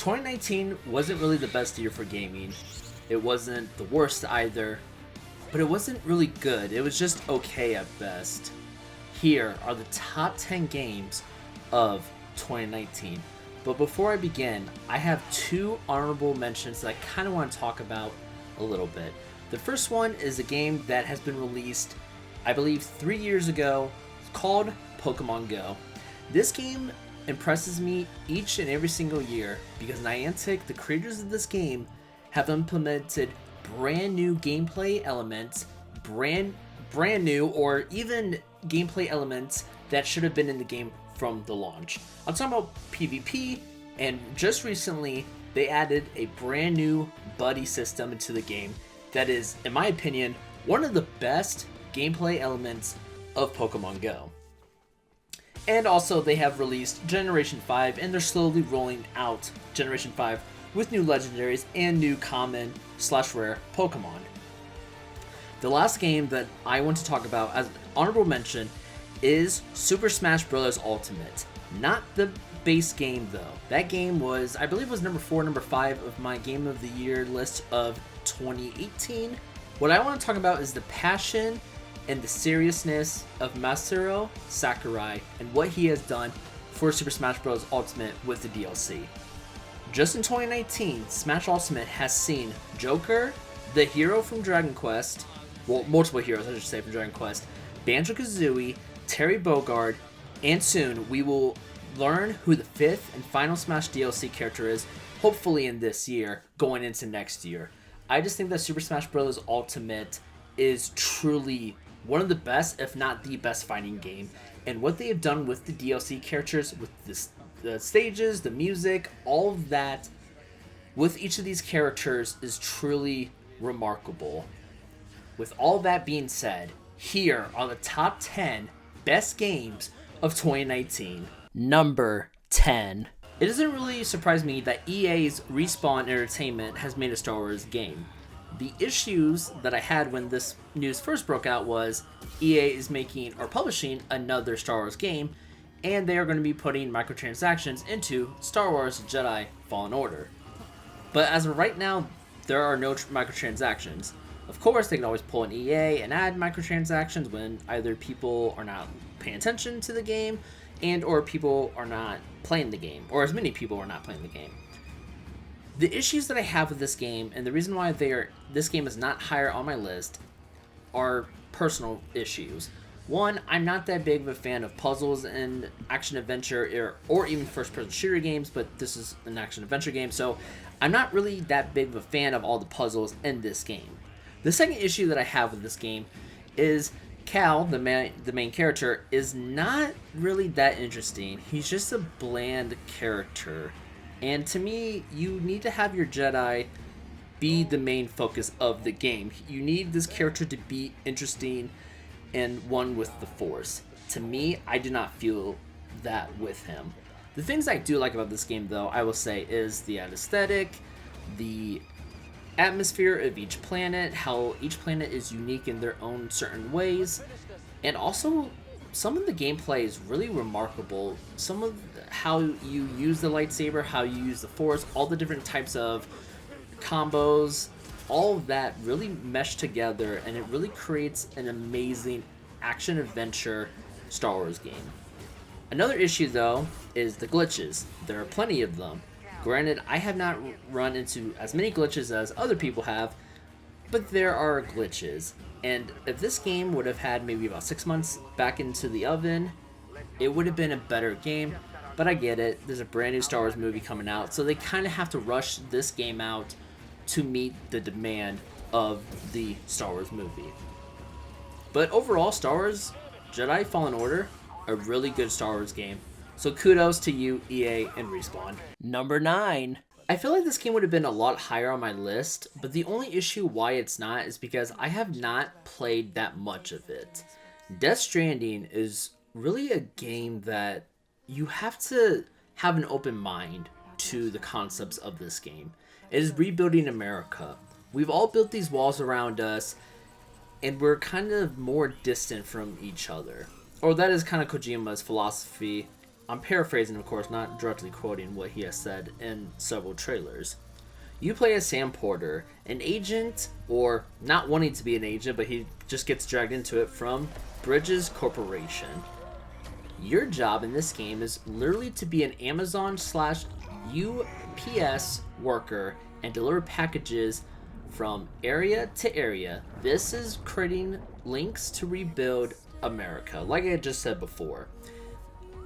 2019 wasn't really the best year for gaming. It wasn't the worst either, but it wasn't really good. It was just okay at best. Here are the top 10 games of 2019. But before I begin, I have two honorable mentions that I kind of want to talk about a little bit. The first one is a game that has been released, I believe, 3 years ago. It's called Pokemon Go. This game impresses me each and every single year because Niantic, the creators of this game, have implemented brand new gameplay elements, brand new or even gameplay elements that should have been in the game from the launch. I'm talking about PvP, and just recently they added a brand new buddy system into the game that is, in my opinion, one of the best gameplay elements of Pokemon Go. And also they have released Generation 5, and they're slowly rolling out Generation 5 with new legendaries and new common / rare Pokemon. The last game that I want to talk about as an honorable mention is Super Smash Bros. Ultimate. Not the base game though. That game was, I believe, was number 4, number 5 of my Game of the Year list of 2018. What I want to talk about is the passion and the seriousness of Masaru Sakurai and what he has done for Super Smash Bros. Ultimate with the DLC. Just in 2019, Smash Ultimate has seen Joker, the hero from Dragon Quest, well, multiple heroes I should say from Dragon Quest, Banjo-Kazooie, Terry Bogard, and soon we will learn who the 5th and final Smash DLC character is, hopefully in this year, going into next year. I just think that Super Smash Bros. Ultimate is truly one of the best, if not the best, fighting game. And what they have done with the DLC characters, with the stages, the music, all of that, with each of these characters is truly remarkable. With all that being said, here are the top 10 best games of 2019. Number 10. It doesn't really surprise me that EA's Respawn Entertainment has made a Star Wars game. The issues that I had when this news first broke out was EA is making or publishing another Star Wars game, and they are going to be putting microtransactions into Star Wars Jedi Fallen Order. But as of right now, there are no microtransactions. Of course, they can always pull an EA and add microtransactions when either people are not paying attention to the game and or people are not playing the game, or as many people are not playing the game. The issues that I have with this game, and the reason why this game is not higher on my list, are personal issues. One, I'm not that big of a fan of puzzles and action-adventure or even first-person shooter games, but this is an action-adventure game, so I'm not really that big of a fan of all the puzzles in this game. The second issue that I have with this game is Cal, the main character, is not really that interesting. He's just a bland character. And to me, you need to have your Jedi be the main focus of the game. You need this character to be interesting and one with the Force. To me, I do not feel that with him. The things I do like about this game, though, I will say, is the aesthetic, the atmosphere of each planet, how each planet is unique in their own certain ways, and also some of the gameplay is really remarkable. Some of how you use the lightsaber, how you use the Force, all the different types of combos, all of that really mesh together, and it really creates an amazing action-adventure Star Wars game. Another issue, though, is the glitches. There are plenty of them. Granted, I have not run into as many glitches as other people have, but there are glitches. And if this game would have had maybe about 6 months back into the oven, it would have been a better game. But I get it, there's a brand new Star Wars movie coming out, so they kind of have to rush this game out to meet the demand of the Star Wars movie. But overall, Star Wars Jedi Fallen Order, a really good Star Wars game. So kudos to you, EA and Respawn. Number 9. I feel like this game would have been a lot higher on my list, but the only issue why it's not is because I have not played that much of it. Death Stranding is really a game that you have to have an open mind to the concepts of this game. It is rebuilding America. We've all built these walls around us, and we're kind of more distant from each other. Or that is kind of Kojima's philosophy I'm paraphrasing, of course, not directly quoting what he has said in several trailers. You play as Sam Porter, an agent, or not wanting to be an agent, but he just gets dragged into it, from Bridges Corporation. Your job in this game is literally to be an Amazon / UPS worker and deliver packages from area to area. This is creating links to rebuild America, like I just said before.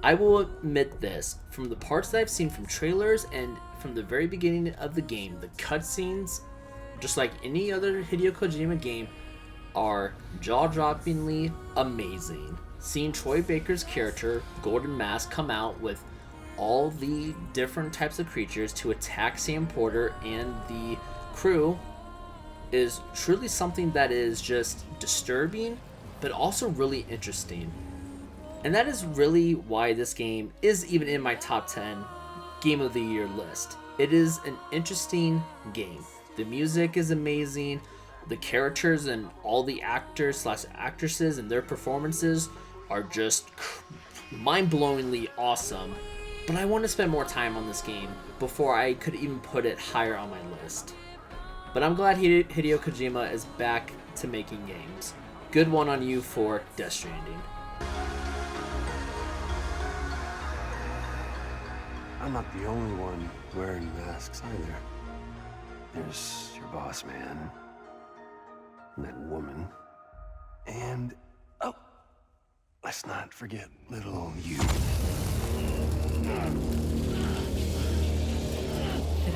I will admit this, from the parts that I've seen from trailers and from the very beginning of the game, the cutscenes, just like any other Hideo Kojima game, are jaw-droppingly amazing. Seeing Troy Baker's character, Golden Mask, come out with all the different types of creatures to attack Sam Porter and the crew is truly something that is just disturbing, but also really interesting. And that is really why this game is even in my top 10 Game of the Year list. It is an interesting game. The music is amazing. The characters and all the actors / actresses and their performances are just mind-blowingly awesome. But I want to spend more time on this game before I could even put it higher on my list. But I'm glad Hideo Kojima is back to making games. Good one on you for Death Stranding. I'm not the only one wearing masks either. There's your boss man, and that woman, and oh, let's not forget little you. Did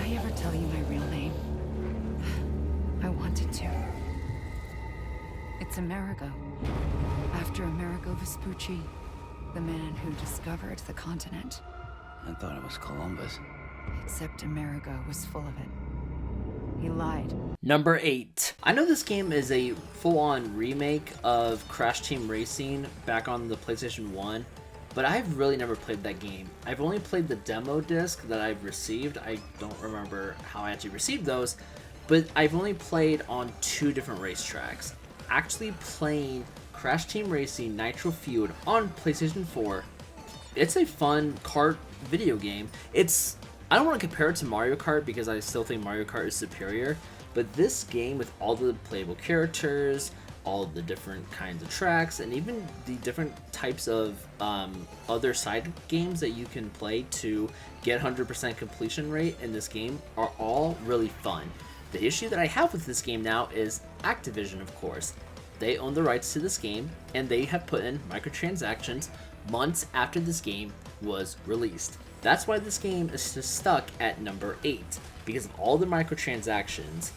I ever tell you my real name? I wanted to. It's Amerigo. After Amerigo Vespucci, the man who discovered the continent. I thought it was Columbus. Except Amerigo was full of it. He lied. Number 8. I know this game is a full-on remake of Crash Team Racing back on the PlayStation 1, but I've really never played that game. I've only played the demo disc that I've received. I don't remember how I actually received those, but I've only played on 2 different racetracks. Actually playing Crash Team Racing Nitro-Fueled on PlayStation 4, it's a fun kart video game. I don't want to compare it to Mario Kart because I still think Mario Kart is superior, but this game with all the playable characters, all the different kinds of tracks, and even the different types of other side games that you can play to get 100% completion rate in this game are all really fun. The issue that I have with this game now is Activision, of course. They own the rights to this game, and they have put in microtransactions months after this game was released. That's why this game is just stuck at number 8, because of all the microtransactions.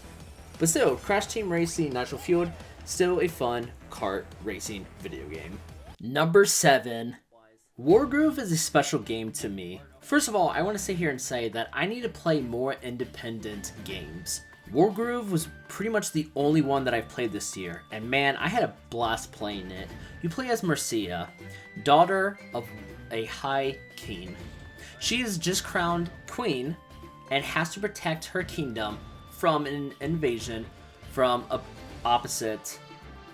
But still, Crash Team Racing Nitro-Fueled, still a fun kart racing video game. Number 7. Wargroove is a special game to me. First of all, I want to sit here and say that I need to play more independent games. Wargroove was pretty much the only one that I've played this year, and man, I had a blast playing it. You play as Mercia, daughter of a high king. She is just crowned queen and has to protect her kingdom from an invasion from opposite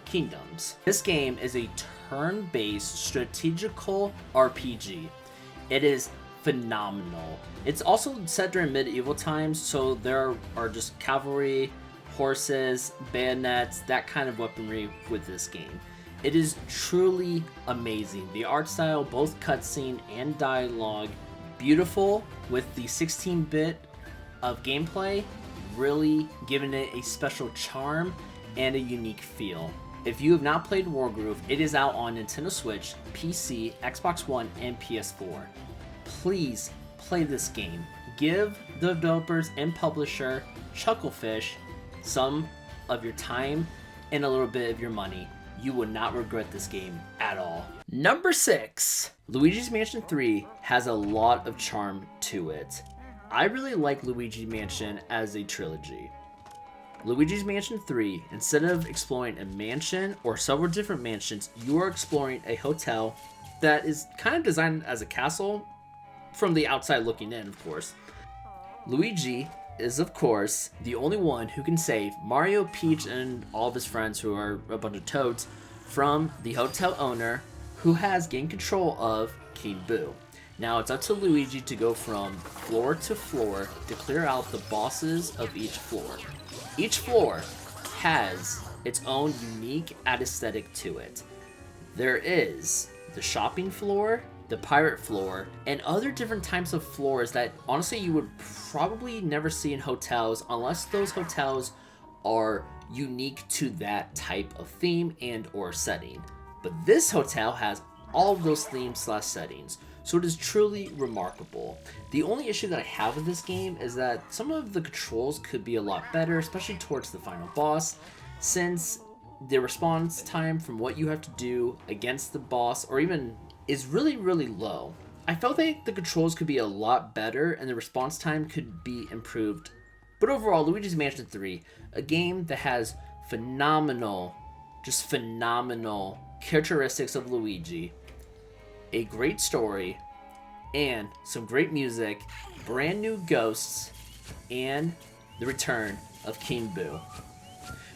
kingdoms. This game is a turn-based strategical RPG. It is phenomenal. It's also set during medieval times, so there are just cavalry, horses, bayonets, that kind of weaponry with this game. It is truly amazing. The art style, both cutscene and dialogue, beautiful, with the 16-bit of gameplay really giving it a special charm and a unique feel. If you have not played Wargroove, it is out on Nintendo Switch, PC, Xbox One, and PS4. Please play this game. Give the developers and publisher, Chucklefish, some of your time and a little bit of your money. You will not regret this game at all. Number 6. Luigi's Mansion 3 has a lot of charm to it. I really like Luigi Mansion as a trilogy. Luigi's Mansion 3, instead of exploring a mansion or several different mansions, you are exploring a hotel that is kind of designed as a castle from the outside looking in, of course. Luigi is, of course, the only one who can save Mario, Peach, and all of his friends, who are a bunch of toads, from the hotel owner who has gained control of King Boo. Now it's up to Luigi to go from floor to floor to clear out the bosses of each floor. Each floor has its own unique aesthetic to it. There is the shopping floor, the pirate floor, and other different types of floors that honestly you would probably never see in hotels unless those hotels are unique to that type of theme and or setting. But this hotel has all of those themes slash settings, so it is truly remarkable. The only issue that I have with this game is that some of the controls could be a lot better, especially towards the final boss, since the response time from what you have to do against the boss or even is really low. I felt like the controls could be a lot better and the response time could be improved. But overall, Luigi's Mansion 3, a game that has phenomenal characteristics of Luigi, a great story, and some great music, brand new ghosts, and the return of King Boo.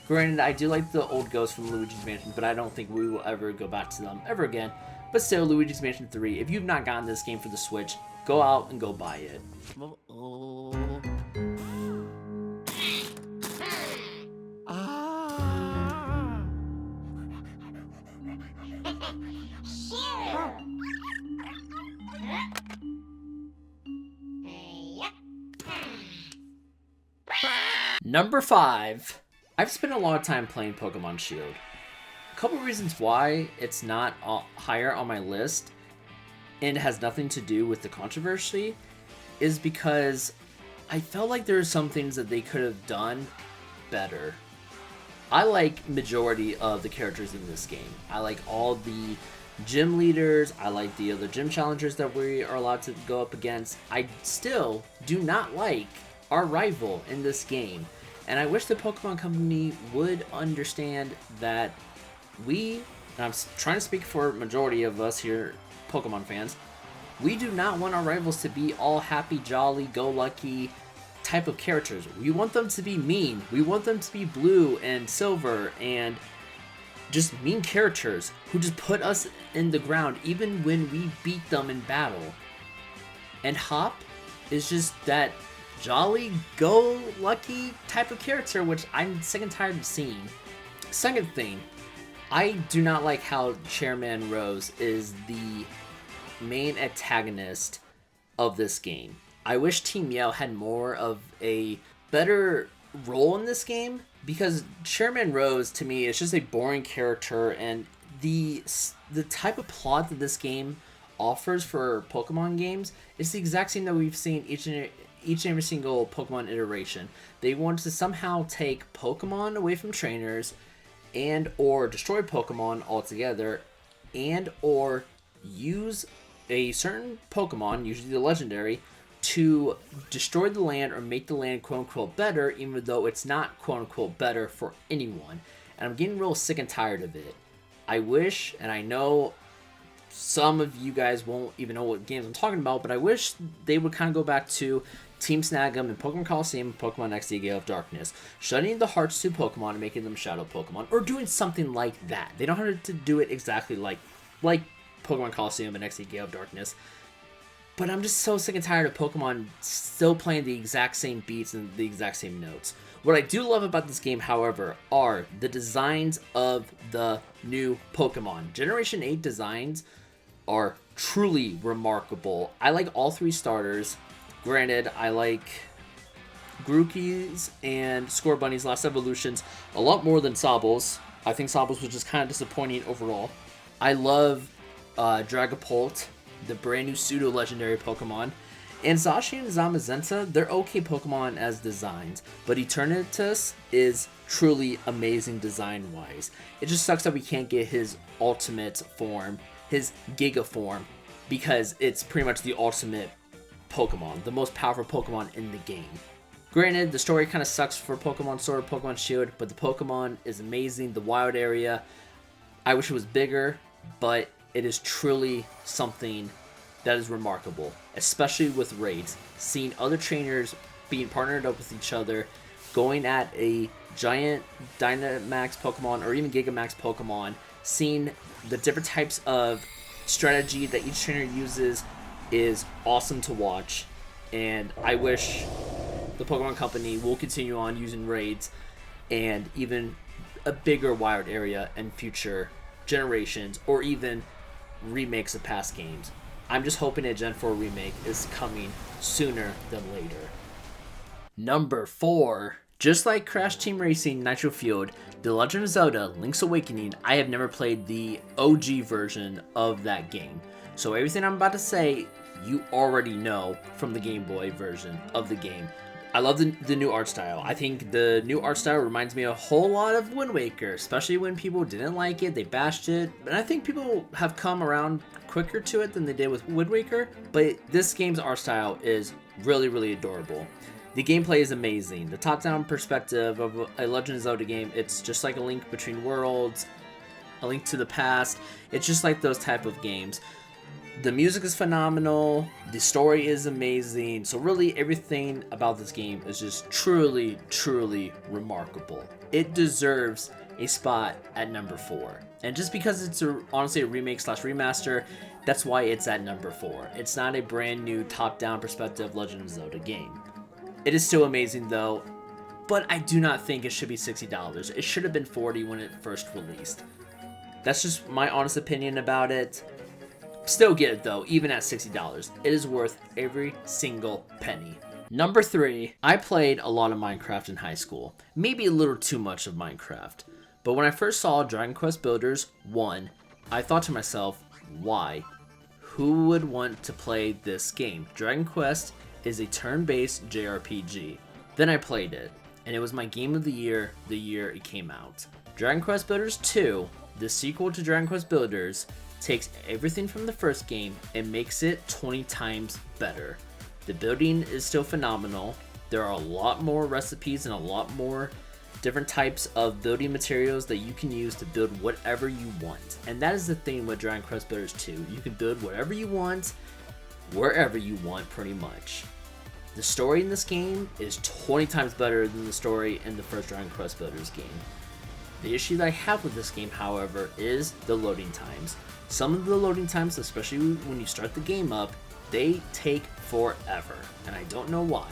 Granted, I do like the old ghosts from Luigi's Mansion, but I don't think we will ever go back to them ever again. But still, Luigi's Mansion 3, if you've not gotten this game for the Switch, go out and go buy it. Number 5. I've spent a lot of time playing Pokemon Shield. A couple reasons why it's not higher on my list and it has nothing to do with the controversy is because I felt like there are some things that they could have done better. I like majority of the characters in this game. I like all the gym leaders. I like the other gym challengers that we are allowed to go up against. I still do not like our rival in this game. And I wish the Pokemon Company would understand that and I'm trying to speak for majority of us here, Pokemon fans, we do not want our rivals to be all happy, jolly, go lucky type of characters. We want them to be mean. We want them to be blue and silver and just mean characters who just put us in the ground even when we beat them in battle. And Hop is just that jolly, go lucky type of character, which I'm sick and tired of seeing. Second thing, I do not like how Chairman Rose is the main antagonist of this game. I wish Team Yell had more of a better role in this game, because Chairman Rose to me is just a boring character, and the type of plot that this game offers for Pokemon games is the exact same that we've seen each and every single Pokemon iteration. They want to somehow take Pokemon away from trainers and or destroy Pokemon altogether and or use a certain Pokemon, usually the legendary, to destroy the land or make the land quote-unquote better, even though it's not quote-unquote better for anyone. And I'm getting real sick and tired of it. I wish, and I know some of you guys won't even know what games I'm talking about, but I wish they would kind of go back to Team Snag'em and Pokemon Coliseum and Pokemon XD Gale of Darkness, shutting the hearts to Pokemon and making them Shadow Pokemon, or doing something like that. They don't have to do it exactly like Pokemon Coliseum and XD Gale of Darkness, but I'm just so sick and tired of Pokemon still playing the exact same beats and the exact same notes. What I do love about this game, however, are the designs of the new Pokemon. Generation 8 designs are truly remarkable. I like all 3 starters. Granted, I like Grookey's and Scorbunny's last evolutions a lot more than Sobble's. I think Sobble's was just kind of disappointing overall. I love Dragapult, the brand new pseudo-legendary Pokemon. And Zacian and Zamazenta, they're okay Pokemon as designs, but Eternatus is truly amazing design-wise. It just sucks that we can't get his ultimate form, his Giga form, because it's pretty much the ultimate Pokemon, the most powerful Pokemon in the game. Granted, the story kind of sucks for Pokemon Sword, Pokemon Shield, but the Pokemon is amazing. The wild area, I wish it was bigger, but it is truly something that is remarkable, especially with raids. Seeing other trainers being partnered up with each other, going at a giant Dynamax Pokemon or even Gigamax Pokemon, seeing the different types of strategy that each trainer uses is awesome to watch, and I wish the Pokemon Company will continue on using raids and even a bigger wild area in future generations, or even remakes of past games. I'm just hoping a Gen 4 remake is coming sooner than later. Number 4. Just like Crash Team Racing Nitro-Fueled, The Legend of Zelda Link's Awakening, I have never played the OG version of that game. So everything I'm about to say, you already know from the Game Boy version of the game. I love the new art style. I think the new art style reminds me a whole lot of Wind Waker, especially when people didn't like it, they bashed it. And I think people have come around quicker to it than they did with Wind Waker. But this game's art style is really, really adorable. The gameplay is amazing. The top-down perspective of a Legend of Zelda game, it's just like A Link Between Worlds, A Link to the Past. It's just like those type of games. The music is phenomenal, the story is amazing, so really everything about this game is just truly, truly remarkable. It deserves a spot at number 4. And just because it's honestly a remake slash remaster, that's why it's at number 4. It's not a brand new top-down perspective Legend of Zelda game. It is still amazing though, but I do not think it should be $60. It should have been $40 when it first released. That's just my honest opinion about it. Still get it though, even at $60. It is worth every single penny. Number 3, I played a lot of Minecraft in high school. Maybe a little too much of Minecraft. But when I first saw Dragon Quest Builders 1, I thought to myself, why? Who would want to play this game? Dragon Quest is a turn-based JRPG. Then I played it, and it was my game of the year it came out. Dragon Quest Builders 2, the sequel to Dragon Quest Builders, takes everything from the first game and makes it 20 times better. The building is still phenomenal. There are a lot more recipes and a lot more different types of building materials that you can use to build whatever you want. And that is the thing with Dragon Quest Builders 2. You can build whatever you want, wherever you want, pretty much. The story in this game is 20 times better than the story in the first Dragon Quest Builders game. The issue that I have with this game, however, is the loading times. Some of the loading times, especially when you start the game up, they take forever, and I don't know why.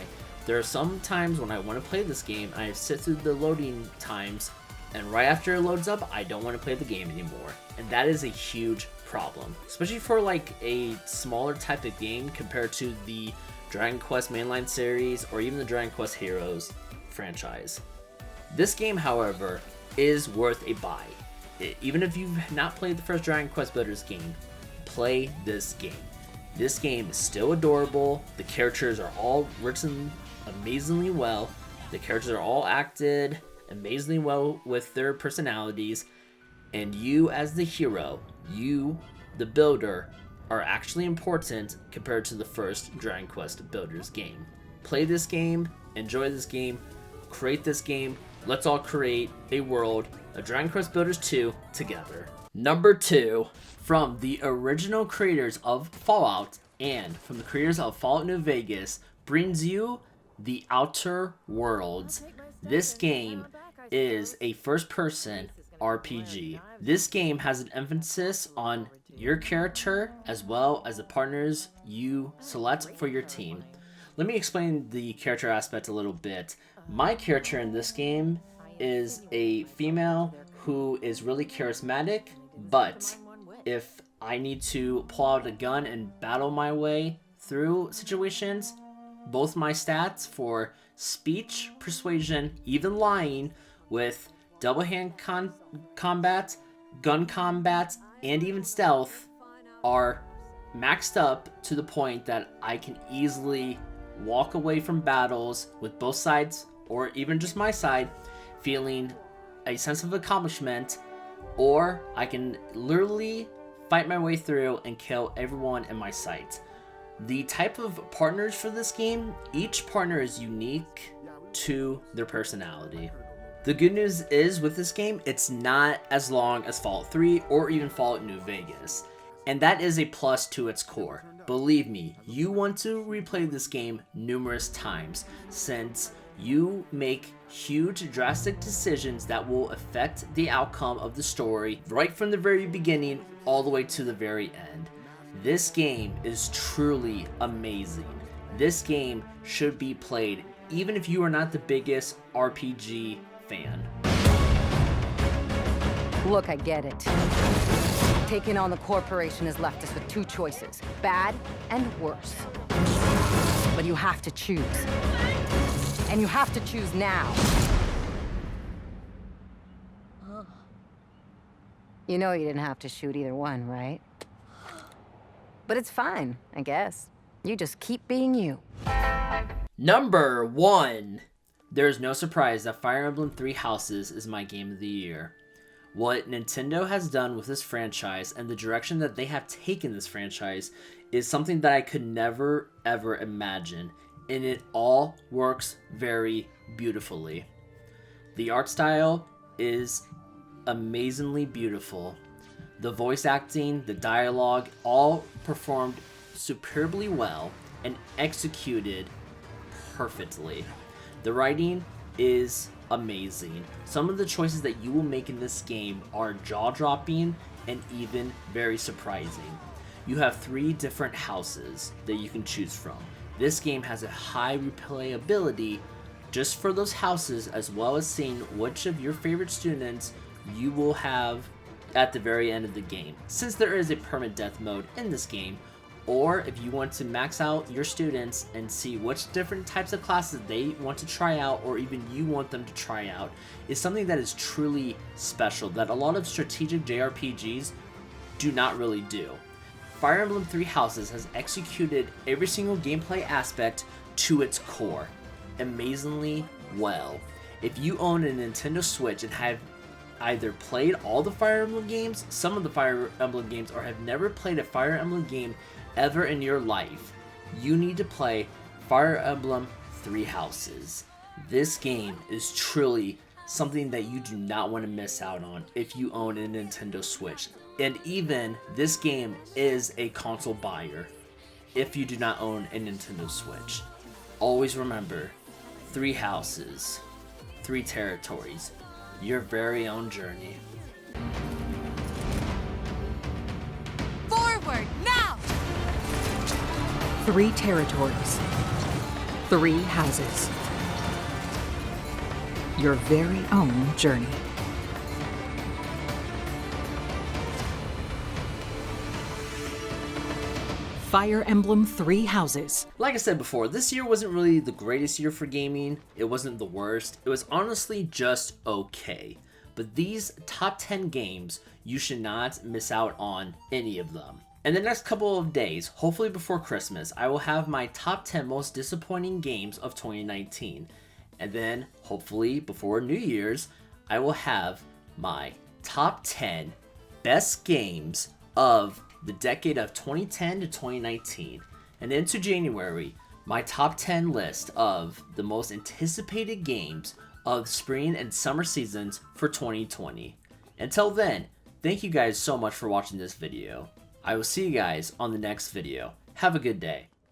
There are some times when I want to play this game, and I sit through the loading times, and right after it loads up, I don't want to play the game anymore. And that is a huge problem, especially for like a smaller type of game compared to the Dragon Quest mainline series or even the Dragon Quest Heroes franchise. This game, however, is worth a buy. Even if you've not played the first Dragon Quest Builders game, play this game. This game is still adorable. The characters are all written amazingly well. The characters are all acted amazingly well with their personalities. And you as the hero, you, the builder, are actually important compared to the first Dragon Quest Builders game. Play this game, enjoy this game, create this game. Let's all create a world of Dragon Quest Builders 2 together. Number 2, from the original creators of Fallout and from the creators of Fallout New Vegas, brings you The Outer Worlds. This game is a first-person RPG. This game has an emphasis on your character as well as the partners you select for your team. Let me explain the character aspect a little bit. My character in this game is a female who is really charismatic, but if I need to pull out a gun and battle my way through situations, both my stats for speech, persuasion, even lying, with double hand combat, gun combat, and even stealth are maxed up to the point that I can easily walk away from battles with both sides, or even just my side, feeling a sense of accomplishment, or I can literally fight my way through and kill everyone in my sight. The type of partners for this game, each partner is unique to their personality. The good news is with this game, it's not as long as Fallout 3 or even Fallout New Vegas. And that is a plus to its core. Believe me, you want to replay this game numerous times, since you make huge drastic decisions that will affect the outcome of the story right from the very beginning all the way to the very end. This game is truly amazing. This game should be played even if you are not the biggest RPG fan. Look, I get it. Taking on the corporation has left us with two choices, bad and worse. But you have to choose. And you have to choose now. You know you didn't have to shoot either one, right? But it's fine, I guess. You just keep being you. Number 1. There's no surprise that Fire Emblem Three Houses is my game of the year. What Nintendo has done with this franchise and the direction that they have taken this franchise is something that I could never ever imagine, and it all works very beautifully. The art style is amazingly beautiful. The voice acting, the dialogue, all performed superbly well and executed perfectly. The writing is amazing. Some of the choices that you will make in this game are jaw-dropping and even very surprising. You have 3 different houses that you can choose from. This game has a high replayability just for those houses, as well as seeing which of your favorite students you will have at the very end of the game, since there is a permadeath mode in this game. Or if you want to max out your students and see which different types of classes they want to try out, or even you want them to try out, is something that is truly special that a lot of strategic JRPGs do not really do. Fire Emblem Three Houses has executed every single gameplay aspect to its core amazingly well. If you own a Nintendo Switch and have either played all the Fire Emblem games, some of the Fire Emblem games, or have never played a Fire Emblem game ever in your life, you need to play Fire Emblem Three Houses. This game is truly something that you do not want to miss out on if you own a Nintendo Switch. And even this game is a console buyer if you do not own a Nintendo Switch. Always remember, 3 houses, 3 territories, your very own journey. Forward, now! 3 territories, 3 houses. Your very own journey. Fire Emblem Three Houses. Like I said before, this year wasn't really the greatest year for gaming. It wasn't the worst. It was honestly just okay. But these top 10 games, you should not miss out on any of them. In the next couple of days, hopefully before Christmas, I will have my top 10 most disappointing games of 2019. And then, hopefully before New Year's, I will have my top 10 best games of the decade of 2010 to 2019. And into January, my top 10 list of the most anticipated games of spring and summer seasons for 2020. Until then, thank you guys so much for watching this video. I will see you guys on the next video. Have a good day.